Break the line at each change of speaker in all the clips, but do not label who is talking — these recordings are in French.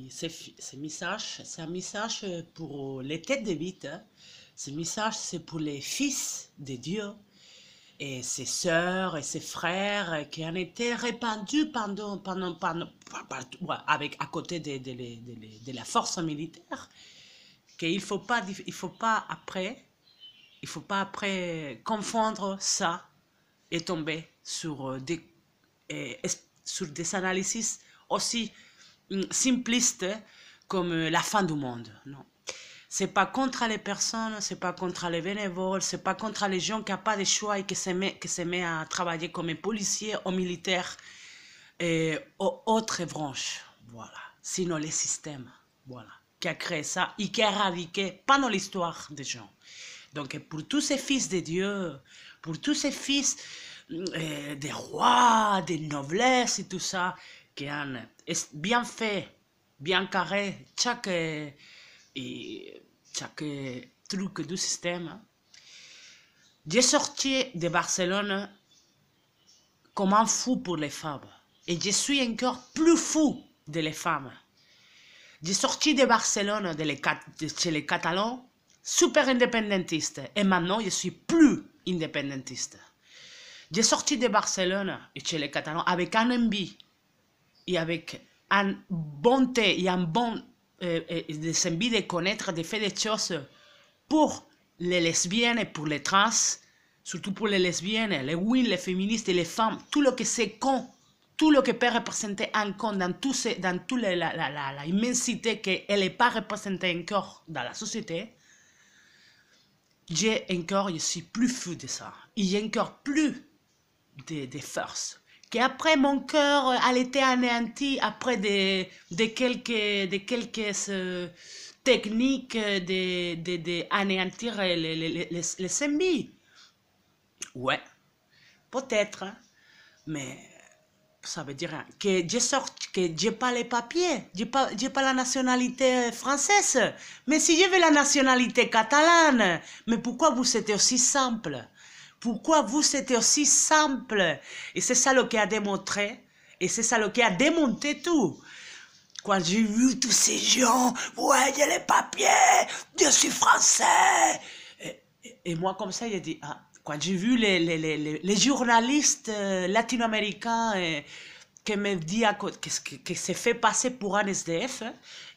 ce message, c'est un message pour les têtes de vite. Hein. Ce message, c'est pour les fils de Dieu et ses sœurs et ses frères qui ont été répandus avec, à côté de la force militaire. Qu'il faut pas après confondre ça et tomber sur sur des analyses aussi simplistes comme la fin du monde. Non. C'est pas contre les personnes, c'est pas contre les bénévoles, c'est pas contre les gens qui n'ont pas de choix et qui se mettent à travailler comme policiers ou militaires et autres branches. Voilà. Sinon les systèmes, voilà, qui a créé ça et qui a éradiqué pendant l'histoire des gens. Donc pour tous ces fils de Dieu, pour tous ces fils des rois, des noblesses et tout ça, qui ont bien fait, bien carré, chaque truc du système. J'ai sorti de Barcelone comme un fou pour les femmes. Et je suis encore plus fou de les femmes. J'ai sorti de Barcelone, chez les Catalans, super indépendantistes. Et maintenant, je suis plus indépendantiste. J'ai sorti de Barcelone et chez les Catalans avec un envie et avec une bonté et un bon des envies de connaître, de faire des choses pour les lesbiennes et pour les trans, surtout pour les lesbiennes, les win, les féministes et les femmes, tout ce que c'est con, tout ce que peut représenter un con dans toute la immensité qu'elle n'est pas représentée encore dans la société. Je suis plus fou de ça. Et j'ai encore plus de force. Qu'après mon cœur a été anéanti après de quelques techniques d'anéantir les ennemis. Ouais, peut-être, hein, mais ça veut dire que j'ai pas les papiers, j'ai pas la nationalité française. Mais si j'avais la nationalité catalane, mais pourquoi vous êtes aussi simple? Pourquoi vous êtes aussi simple? Et c'est ça qui a démontré, et c'est ça qui a démonté tout. Quand j'ai vu tous ces gens, ouais, j'ai les papiers, je suis français. Et moi, comme ça, j'ai dit, ah, quand j'ai vu les journalistes latino-américains qui me disent que se fait passer pour un SDF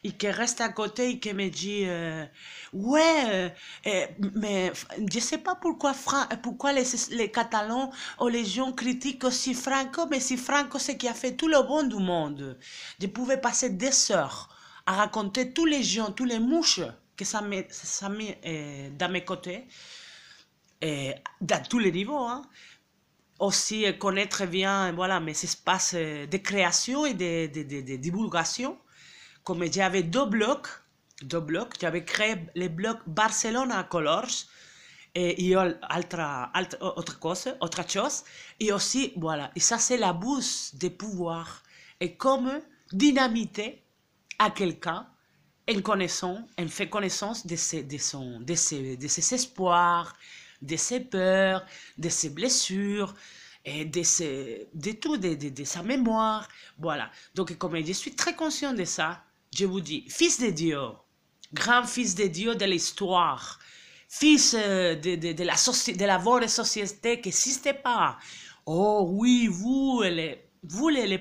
et qui reste à côté et qui me dit ouais, mais je sais pas pourquoi les Catalans ou les gens critiquent aussi Franco, mais si Franco c'est qui a fait tout le bon du monde. Je pouvais passer des heures à raconter tous les gens, tous les mouches que ça met dans mes côtés, et dans tous les niveaux, hein. Aussi connaître bien, voilà, mes espaces de création et de divulgation. Comme j'avais deux blocs, j'avais créé les blocs Barcelona Colors et autre chose. Et aussi, voilà, et ça c'est la bourse de pouvoir. Et comme dynamiter à quelqu'un en fait connaissance de ses espoirs, de ses peurs, de ses blessures, et de tout, de sa mémoire. Voilà. Donc, comme je suis très conscient de ça, je vous dis, fils de Dieu, grand fils de Dieu de l'histoire, fils de la vraie société qui n'existe pas. Oh oui, vous les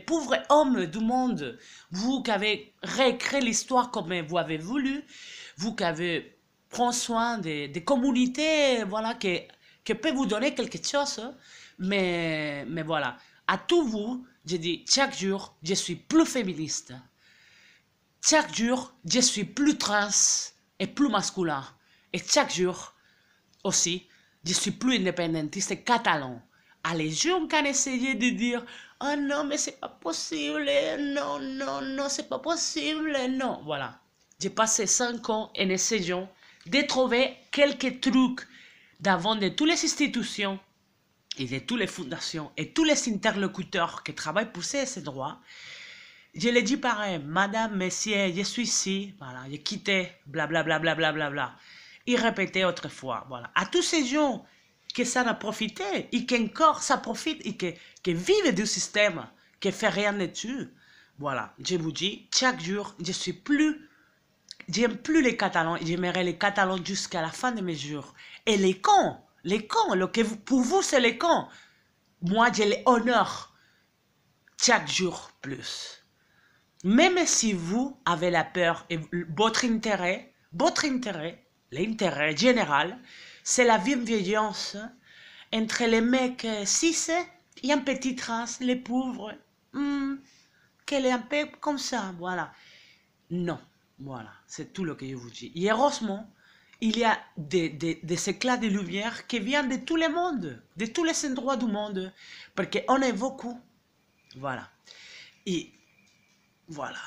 pauvres hommes du monde, vous qui avez réécrit l'histoire comme vous avez voulu, vous qui avez pris soin des communautés, voilà, qui peuvent vous donner quelque chose, mais voilà. À tous vous, je dis, chaque jour, je suis plus féministe. Chaque jour, je suis plus trans et plus masculin. Et chaque jour, aussi, je suis plus indépendantiste catalan. À les gens qui ont essayé de dire « Oh non, mais c'est pas possible, non, non, non, c'est pas possible, non. » Voilà. J'ai passé 5 ans en essayant de trouver quelques trucs d'avant de toutes les institutions et de toutes les fondations et tous les interlocuteurs qui travaillent pour ces droits. Je l'ai dit pareil, madame, messieurs, je suis ici, voilà, j'ai quitté, blablabla, blablabla, bla. Il répétait autrefois, voilà. À tous ces gens que ça a profité et qu'encore ça profite et qui vivent du système, qui ne fait rien dessus, Voilà, je vous dis, chaque jour, j'aime plus les Catalans, j'aimerais les Catalans jusqu'à la fin de mes jours. Et les cons, pour vous c'est les cons. Moi, je les honore chaque jour plus. Même si vous avez la peur et votre intérêt, l'intérêt général, c'est la bienveillance entre les mecs cis et un petit trans, les pauvres, qu'elle est un peu comme ça, voilà. Non, voilà, c'est tout ce que je vous dis. Et heureusement, il y a des éclats de lumière qui viennent de tout le monde, de tous les endroits du monde, parce qu'on est beaucoup, voilà. Et voilà,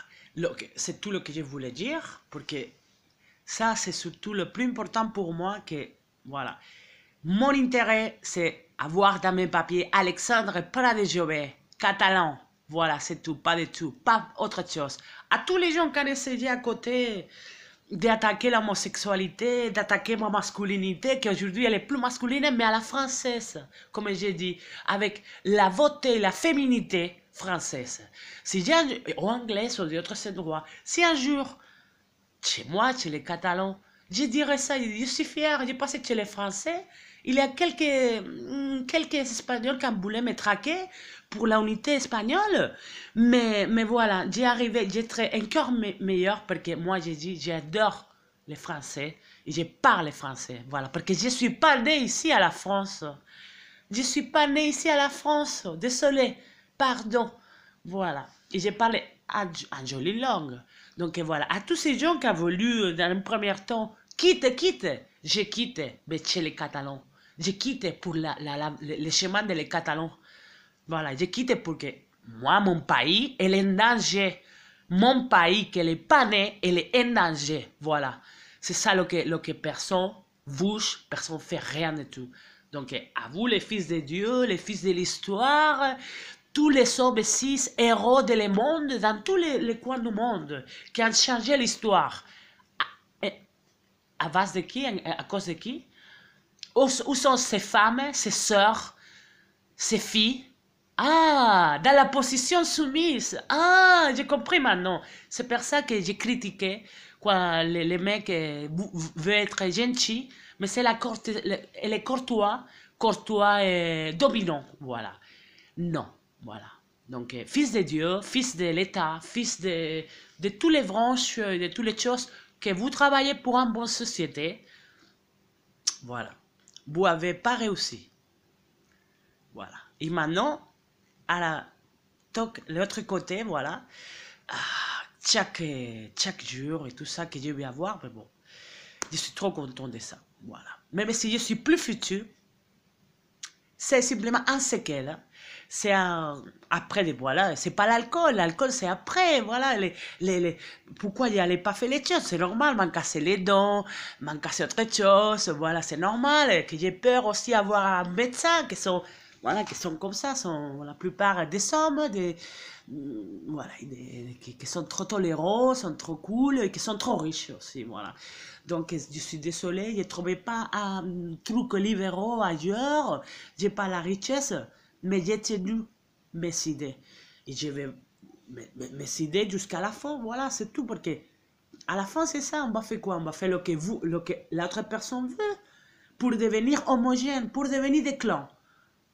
c'est tout ce que je voulais dire, parce que ça, c'est surtout le plus important pour moi, que, voilà. Mon intérêt, c'est avoir dans mes papiers Alexandre Prat de Jobbé, catalan. Voilà, c'est tout, pas du tout, pas autre chose. À tous les gens qui ont essayé à côté d'attaquer l'homosexualité, d'attaquer ma masculinité, qui aujourd'hui elle est plus masculine, mais à la française, comme j'ai dit, avec la beauté, la féminité française. Si j'ai ou anglaise ou d'autres endroits, si un jour, chez moi, chez les Catalans, je dirais ça, je suis fier, j'ai passé chez les Français. Il y a quelques Espagnols qui ont voulu me traquer pour la unité espagnole. Mais voilà, j'ai arrivé, j'étais encore meilleur parce que moi, j'ai dit, j'adore les Français et je parle français. Voilà, parce que je ne suis pas né ici à la France. Je ne suis pas né ici à la France. Désolé, pardon. Voilà, et j'ai parlé en jolie langue. Donc voilà, à tous ces gens qui ont voulu, dans un premier temps, quitte, j'ai quitté, mais chez les Catalans. J'ai quitté pour le chemin des Catalans. Voilà, j'ai quitté pour que moi, mon pays, il est en danger. Mon pays, qui n'est pas né, il est en danger. Voilà, c'est ça le que personne bouge, personne ne fait rien de tout. Donc, à vous, les fils de Dieu, les fils de l'histoire, tous les hommes cis, héros de le monde, dans tous les coins du monde, qui ont changé l'histoire. À base de qui? À cause de qui? Où sont ces femmes, ces sœurs, ces filles? Ah, dans la position soumise. Ah, j'ai compris maintenant. C'est pour ça que j'ai critiqué quand les mecs veulent être gentils, mais c'est elle est courtois et dominant. Voilà. Non, voilà. Donc, fils de Dieu, fils de l'État, fils de toutes les branches, de toutes les choses que vous travaillez pour une bonne société. Voilà. Vous n'avez pas réussi. Voilà. Et maintenant, à l'autre côté, voilà, chaque jour et tout ça que je vais avoir, mais bon, je suis trop content de ça. Voilà. Même si je suis plus futur, c'est simplement un séquelle. C'est après, voilà, c'est pas l'alcool c'est après, voilà. Pourquoi il n'allait pas faire les choses? C'est normal, m'en casser les dents, m'en casser autre chose, voilà, c'est normal. Que j'ai peur aussi d'avoir un médecin voilà, qui sont comme ça, sont la plupart des hommes, voilà, qui sont trop tolérants, sont trop cool, et qui sont trop riches aussi, voilà. Donc, je suis désolée, je ne trouvais pas un truc libéraux ailleurs, je n'ai pas la richesse, mais j'ai tenu mes idées. Et je vais mes idées jusqu'à la fin, voilà, c'est tout, parce que à la fin, c'est ça, on va faire quoi? On va faire le que l'autre personne veut, pour devenir homogène, pour devenir des clans.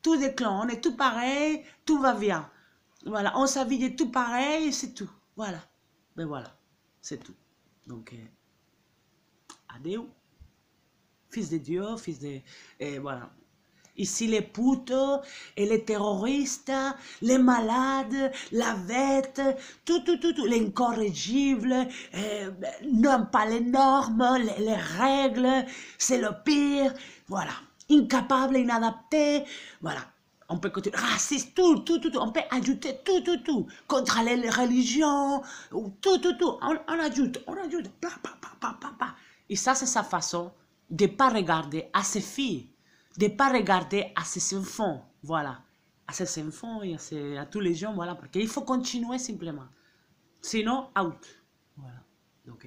Tous des clans, on est tout pareil, tout va bien. Voilà, on s'habille tout pareil, c'est tout. Voilà, ben voilà, c'est tout. Donc, adieu, fils de Dieu, fils de... voilà. Ici, les putes, et les terroristes, les malades, la bête, tout, l'incorrigible, non pas les normes, les règles, c'est le pire, voilà. Incapable, inadapté, voilà. On peut continuer, raciste, tout, on peut ajouter tout, contre les religions, tout, on ajoute, Et ça, c'est sa façon de ne pas regarder à ses filles, de ne pas regarder à ses enfants, voilà, à ses enfants et à tous les gens, voilà, parce qu'il faut continuer simplement, sinon, out, voilà, donc...